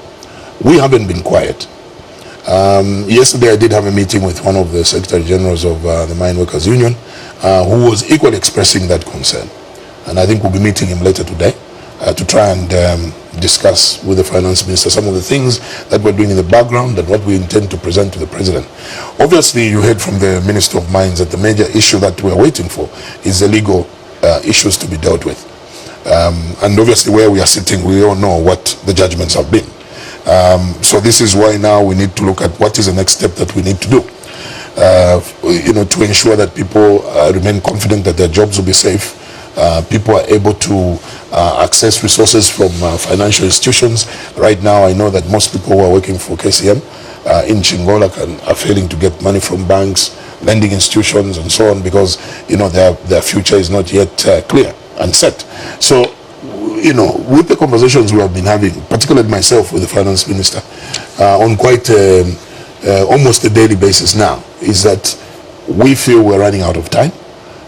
We haven't been quiet. Yesterday I did have a meeting with one of the Secretary Generals of the Mine Workers Union, who was equally expressing that concern. And I think we'll be meeting him later today to try and discuss with the Finance Minister some of the things that we're doing in the background and what we intend to present to the President. Obviously, you heard from the Minister of Mines that the major issue that we're waiting for is the legal issues to be dealt with. And obviously where we are sitting, we all know what the judgments have been. So this is why now we need to look at what is the next step that we need to do, to ensure that people remain confident that their jobs will be safe. People are able to access resources from financial institutions. Right now, I know that most people who are working for KCM in Chingola are failing to get money from banks, lending institutions, and so on, because their future is not yet clear and set. So, with the conversations we have been having, particularly myself with the Finance Minister, on quite almost a daily basis now, is that we feel we're running out of time.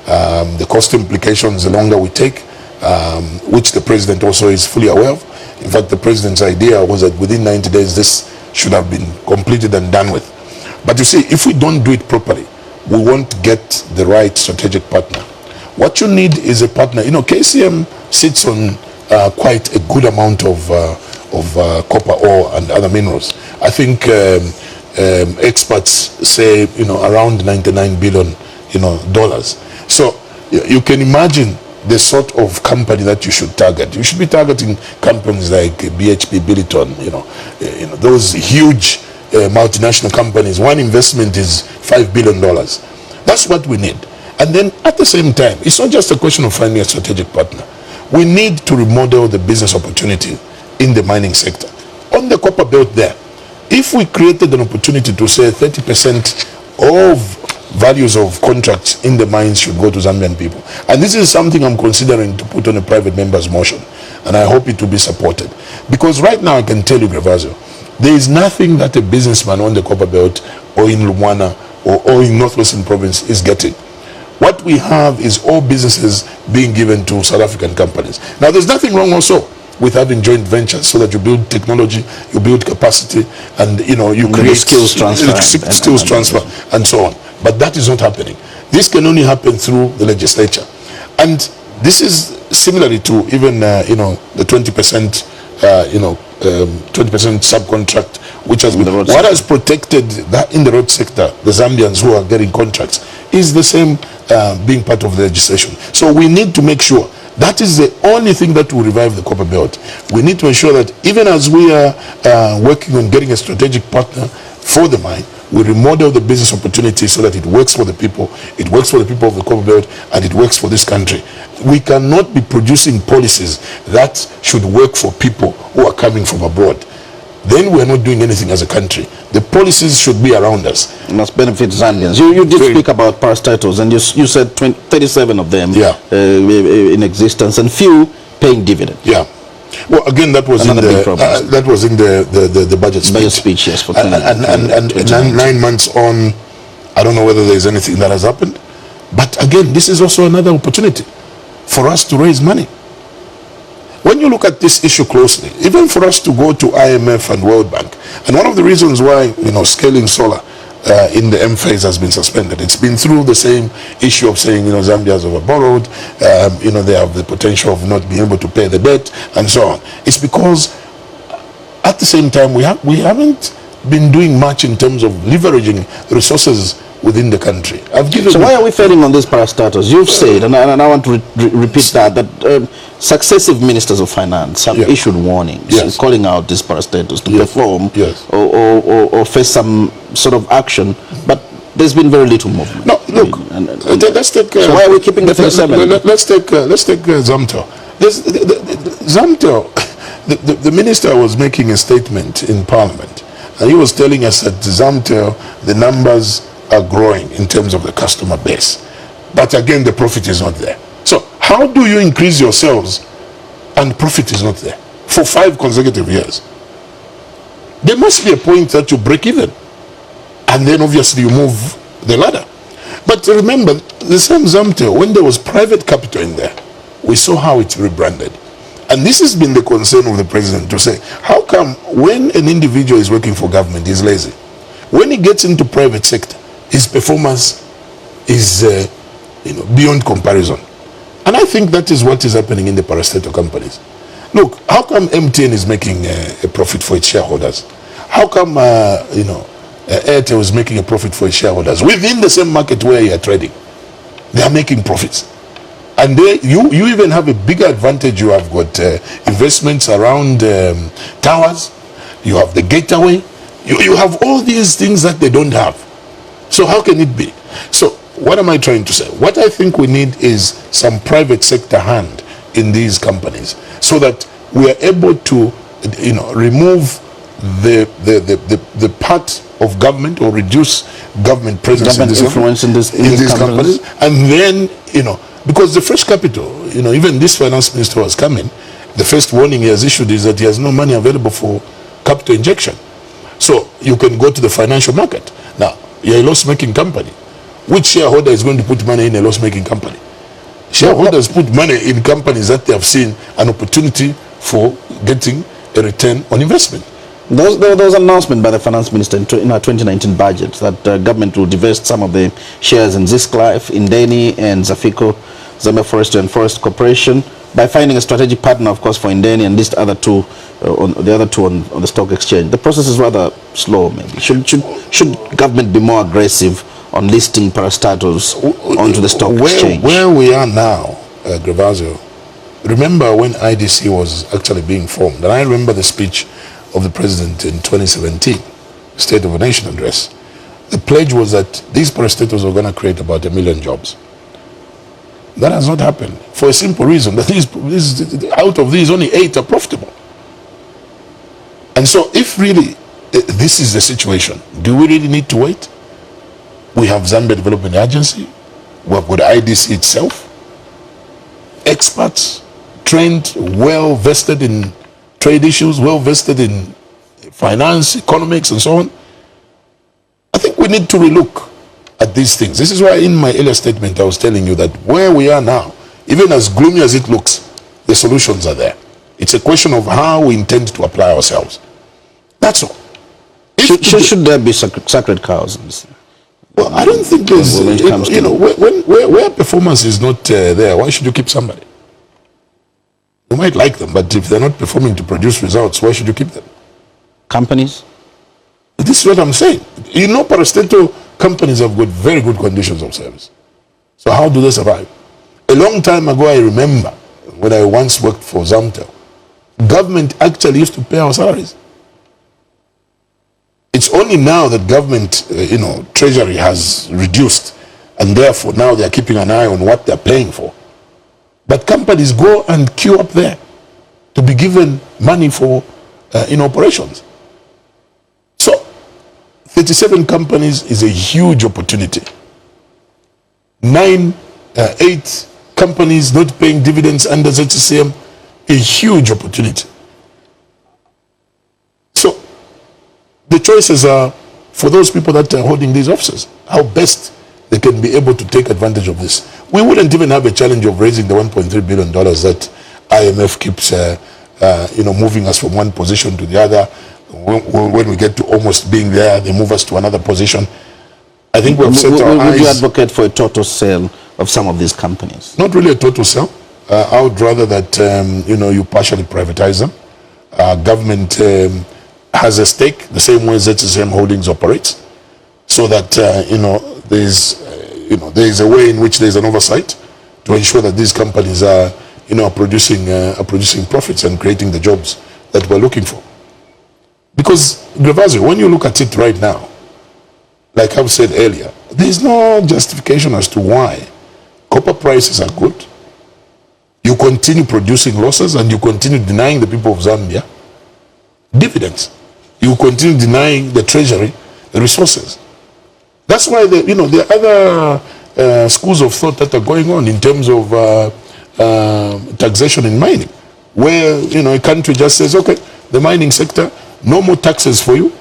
The cost implications, the longer we take, which the President also is fully aware of. In fact, the President's idea was that within 90 days this should have been completed and done with. But you see, if we don't do it properly, we won't get the right strategic partner. What you need is a partner. KCM sits on quite a good amount of copper ore and other minerals. I think experts say around $99 billion dollars. So you can imagine the sort of company that you should target. You should be targeting companies like BHP Billiton, those huge multinational companies. One investment is $5 billion. That's what we need. And then at the same time, it's not just a question of finding a strategic partner. We need to remodel the business opportunity in the mining sector. On the copper belt there, if we created an opportunity to say 30% of values of contracts in the mines should go to Zambian people. And this is something I'm considering to put on a private member's motion. And I hope it will be supported. Because right now I can tell you, Grevazo, there is nothing that a businessman on the copper belt or in Lumwana or in Northwestern province is getting. What we have is all businesses being given to South African companies. Now there's nothing wrong also with having joint ventures so that you build technology, you build capacity, and you create skills transfer, and so on. But that is not happening. This can only happen through the legislature. And this is similarly to even the 20% 20% subcontract, which has been what has protected that in the road sector, the Zambians who are getting contracts, is the same being part of the legislation. So we need to make sure that is the only thing that will revive the copper belt. We need to ensure that even as we are working on getting a strategic partner for the mine, we remodel the business opportunity so that it works for the people, it works for the people of the copper belt, and it works for this country. We cannot be producing policies that should work for people who are coming from abroad. Then we are not doing anything as a country. The policies should be around us. It must benefit Zambians. You did speak about parastatals, and you said 37 of them in existence, and few paying dividend. Yeah. Well, again, that was Another in the budget speech. Budget speech, yes. For and 9 months on, I don't know whether there is anything that has happened. But again, this is also another opportunity for us to raise money. when you look at this issue closely, even for us to go to IMF and World Bank, and one of the reasons why, scaling solar in the M phase has been suspended, it's been through the same issue of saying, Zambia has overborrowed, they have the potential of not being able to pay the debt, and so on. It's because at the same time, we haven't been doing much in terms of leveraging resources within the country. So why are we failing on these parastatals? You've said, and I want to repeat that successive ministers of finance have issued warnings calling out these parastatals to perform or face some sort of action, but there's been very little movement. No, look, let's take... so why are we keeping the 37? Let's take Zamto. Zamto, the minister was making a statement in Parliament, and he was telling us that Zamto, the numbers are growing in terms of the customer base, but again the profit is not there. So how do you increase your sales and profit is not there for 5 consecutive years? There must be a point that you break even, and then obviously you move the ladder. But remember, the same Zamto, when there was private capital in there, we saw how it's rebranded. And this has been the concern of the president, to say, how come when an individual is working for government, he's lazy? When he gets into private sector, his performance is beyond comparison. And I think that is what is happening in the parastatal companies. Look, how come MTN is making a profit for its shareholders? How come Airtel is making a profit for its shareholders within the same market where you are trading? They are making profits. And you even have a bigger advantage. You have got investments around towers. You have the gateway. You have all these things that they don't have. So how can it be? So what am I trying to say? What I think we need is some private sector hand in these companies, so that we are able to remove the part of government, or reduce government presence in these companies. And then because the fresh capital, even this finance minister has come in, the first warning he has issued is that he has no money available for capital injection. So you can go to the financial market. Now, you're a loss-making company. Which shareholder is going to put money in a loss-making company? Shareholders put money in companies that they have seen an opportunity for getting a return on investment. There was an announcement by the finance minister in our 2019 budget that government will divest some of the shares in Zisclife, Indeni, and Zafiko, Zambia Forestry and Forest Corporation, by finding a strategic partner, of course, for Indeni and list the other two on the stock exchange. The process is rather slow. Maybe should government be more aggressive on listing parastatals onto the stock exchange? Where we are now, Gravazio, remember when IDC was actually being formed, and I remember the speech of the president in 2017, State of the Nation address. The pledge was that these parastatals were going to create about 1 million jobs. That has not happened, for a simple reason, that out of these, only 8 are profitable. And so if really this is the situation, do we really need to wait? We have Zambia Development Agency, we have got IDC itself, experts, trained, well vested in trade issues, well vested in finance, economics, and so on. I think we need to relook at these things. This is why in my earlier statement I was telling you that where we are now, even as gloomy as it looks, the solutions are there. It's a question of how we intend to apply ourselves. That's all. Should there be sacred cows? Well, I don't think there's, where performance is not there, why should you keep somebody? You might like them, but if they're not performing to produce results, why should you keep them? Companies? This is what I'm saying. Parastatal companies have got very good conditions of service. So how do they survive? A long time ago, I remember when I once worked for Zamto, government actually used to pay our salaries. It's only now that government, treasury has reduced, and therefore now they're keeping an eye on what they're paying for. But companies go and queue up there to be given money for operations. So 37 companies is a huge opportunity. 8 companies not paying dividends under ZCCM, a huge opportunity. So the choices are for those people that are holding these offices, how best they can be able to take advantage of this. We wouldn't even have a challenge of raising the $1.3 billion that IMF keeps, moving us from one position to the other. When we get to almost being there, they move us to another position. I think we've set our eyes... Would you advocate for a total sale of some of these companies? Not really a total sale. I would rather that, you partially privatize them. Government has a stake, the same way ZSM Holdings operates, so that, there is a way in which there is an oversight to ensure that these companies are, producing profits and creating the jobs that we're looking for. Because, Gravazi, when you look at it right now, like I've said earlier, there is no justification as to why copper prices are good. You continue producing losses and you continue denying the people of Zambia dividends. You continue denying the treasury resources. That's why there are other schools of thought that are going on in terms of taxation in mining, where a country just says, okay, the mining sector, no more taxes for you,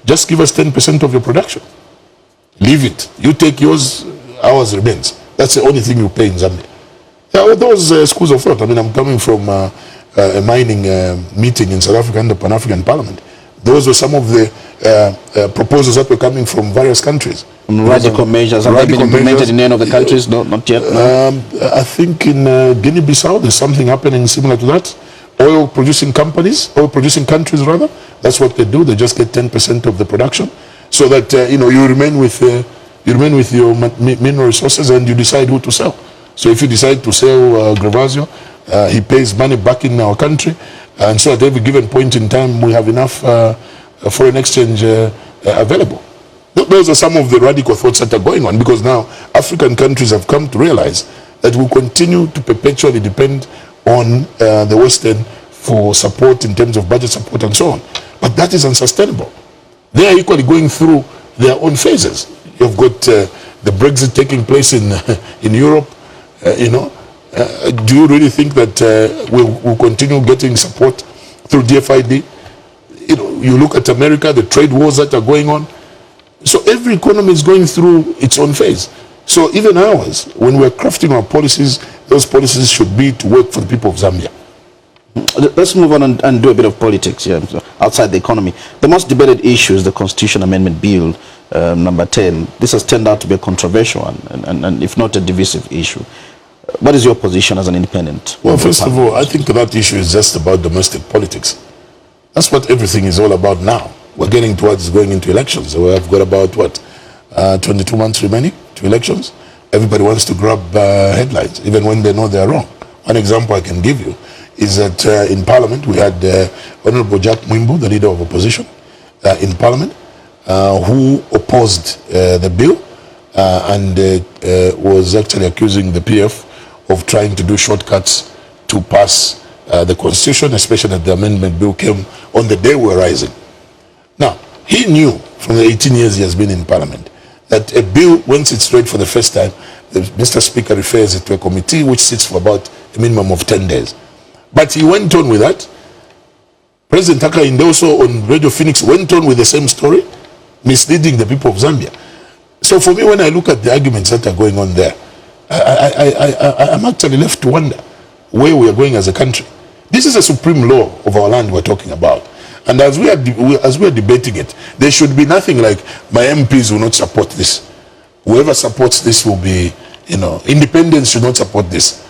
just give us 10% of your production. Leave it. You take yours, ours remains. That's the only thing you pay in Zambia. There are those schools of thought. I mean, I'm coming from a mining meeting in South Africa in the Pan-African Parliament. Those were some of the proposals that were coming from various countries. Radical measures. Have they been implemented in any of the countries? No, not yet. No? I think in Guinea-Bissau there's something happening similar to that. Oil-producing companies, oil-producing countries rather, that's what they do. They just get 10% of the production, so that you remain with your mineral resources and you decide who to sell. So if you decide to sell Gravazio, he pays money back in our country, and so at every given point in time we have enough foreign exchange available. Those are some of the radical thoughts that are going on, because now African countries have come to realize that we continue to perpetually depend on the Western for support in terms of budget support and so on. But that is unsustainable. They are equally going through their own phases. You've got the Brexit taking place in Europe. Do you really think that we'll continue getting support through DFID? You look at America, the trade wars that are going on. So every economy is going through its own phase. So even ours, when we're crafting our policies, those policies should be to work for the people of Zambia. Let's move on and do a bit of politics here, outside the economy. The most debated issue is the Constitution Amendment Bill, number 10. This has turned out to be a controversial and if not a divisive issue. What is your position as an independent? Well, first of all, I think that issue is just about domestic politics. That's what everything is all about now. We're getting towards going into elections. We've got about, 22 months remaining to elections. Everybody wants to grab headlines, even when they know they're wrong. One example I can give you is that in Parliament, we had Honorable Jack Mwimbu, the leader of opposition in Parliament, who opposed the bill and was actually accusing the PF of trying to do shortcuts to pass the Constitution, especially that the amendment bill came on the day we were rising. Now, he knew from the 18 years he has been in Parliament that a bill, once it's read for the first time, the Mr. Speaker refers it to a committee which sits for about a minimum of 10 days. But he went on with that. President Hakainde also on Radio Phoenix went on with the same story, misleading the people of Zambia. So for me, when I look at the arguments that are going on there, I'm actually left to wonder where we are going as a country. This is a supreme law of our land we're talking about. And as we are debating it, there should be nothing like, my MPs will not support this. Whoever supports this will be, independents should not support this.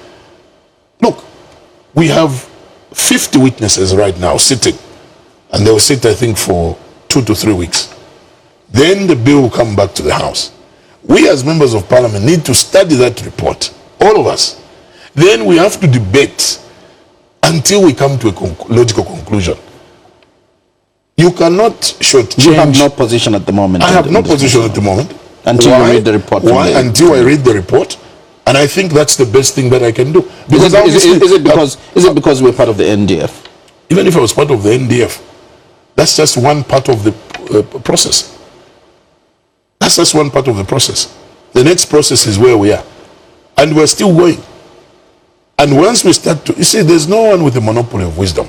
Look, we have 50 witnesses right now sitting, and they will sit, I think, for 2 to 3 weeks. Then the bill will come back to the House. We as members of Parliament need to study that report, all of us. Then we have to debate until we come to a logical conclusion. You cannot shortchange. You have no position at the moment. I have no position at the moment. Until you read the report. Why? Until I read the report. And I think that's the best thing that I can do. Because is it because we're part of the NDF? Even if I was part of the NDF, that's just one part of the process. That's just one part of the process. The next process is where we are. And we're still going. And once we start to, you see, there's no one with a monopoly of wisdom.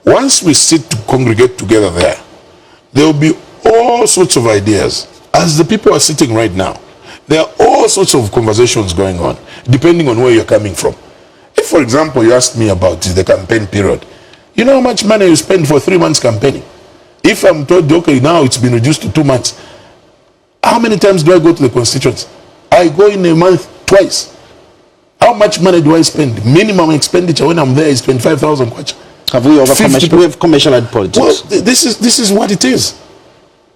Once we sit to congregate together there will be all sorts of ideas. As the people are sitting right now, there are all sorts of conversations going on, depending on where you're coming from. If, for example, you asked me about the campaign period, you know how much money you spend for 3 months campaigning? If I'm told, okay, now it's been reduced to 2 months, how many times do I go to the constituents? I go in a month twice. How much money do I spend? Minimum expenditure when I'm there is 25,000 kwacha. Have we have commercialized politics? Well, this is what it is.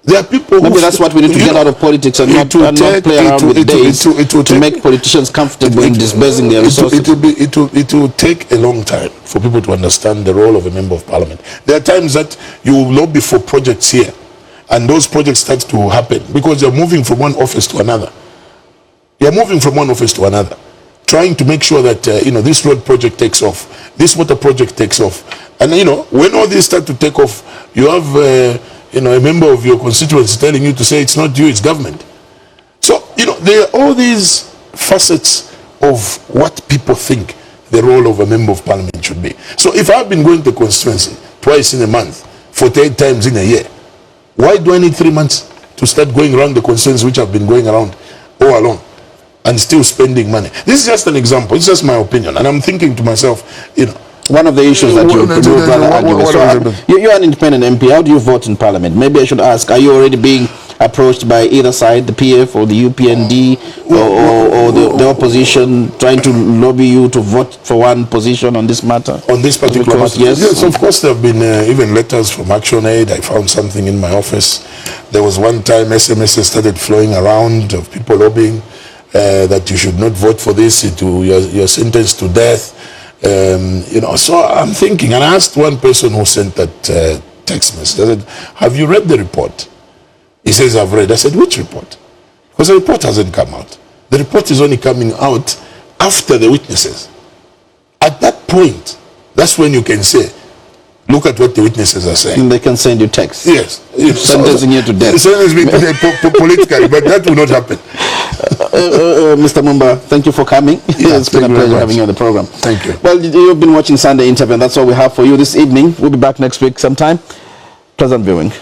There are people. Maybe that's what we need to get out of politics and not play around with days to make politicians comfortable in disbursing their resources. It will take a long time for people to understand the role of a member of parliament. There are times that you lobby for projects here, and those projects start to happen because you're moving from one office to another. You're moving from one office to another, trying to make sure that this road project takes off, this water project takes off, and when all these start to take off, you have a member of your constituency telling you to say it's not you, it's government. So there are all these facets of what people think the role of a member of parliament should be. So if I've been going to constituency twice in a month, 48 times in a year, why do I need 3 months to start going around the constituency which I've been going around all along and still spending money? This is just an example. It's just my opinion, and I'm thinking to myself, one of the issues that you would rather argue. So you're an independent MP. How do you vote in parliament? Maybe I should ask, are you already being approached by either side, the PF or the UPND or the opposition, trying to lobby you to vote for one position on this matter? On this particular matter? Yes, of course there have been even letters from Action Aid. I found something in my office. There was one time SMSs started flowing around of people lobbying that you should not vote for this, you're sentenced to death. So I'm thinking, and I asked one person who sent that text message, I said, have you read the report? He says, I've read. I said, which report? Because the report hasn't come out. The report is only coming out after the witnesses. At that point, that's when you can say, look at what the witnesses are saying. And they can send you text. Yes. Sentencing you to death. Sentence me to death politically, but that will not happen. Mr. Mumba, thank you for coming. It's been a pleasure having you on the program. Thank you. Well, you've been watching Sunday Interview, and that's all we have for you this evening. We'll be back next week sometime. Pleasant viewing.